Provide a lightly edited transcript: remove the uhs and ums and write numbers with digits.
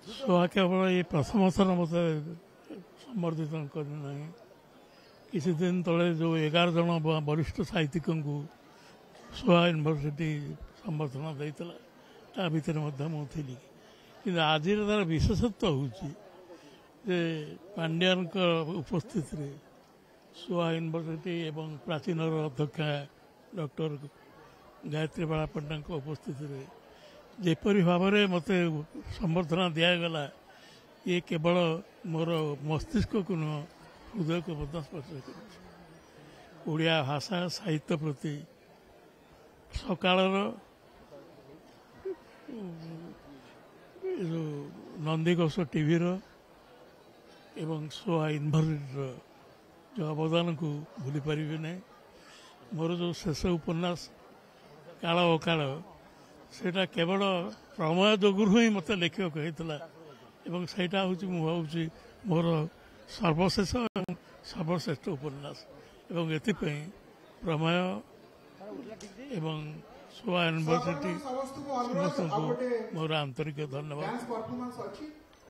सोहा केवल ये प्रथम थर मत सम्बर्धित करना किसी दिन तले जो 11 जन वरिष्ठ साहित्यिक को सोहा यूनिवर्सिटी संबर्धना देता ता भितर मुझी कि आज तार विशेषत्व हूँ पांड्यान उपस्थित सोहा यूनिवर्सिटी एवं प्राचीन अध्यक्षा डॉक्टर गायत्री बाला पंडा उपस्थित जेपरी भाव में मत संबर्धना दिगला ये केवल मोर मस्तिष्क को नुह हृदय को स्पर्श करिया भाषा साहित्य प्रति सकाल नंदीघोष टीवी एवं सोहा यूनिवर्सिटी जो अवदान को भूली पारिबे नहीं मोर जो शेष उपन्यास काल अकाल सेटा केवल प्रमेय जोगुर ही मत लिखा होता सेटा हूँ भावी मोर सर्वशेष सर्वश्रेष्ठ उपन्यास एवं एथिपाई प्रमेय एवं सोहा यूनिवर्सिटी समस्त को मोर आंतरिक धन्यवाद।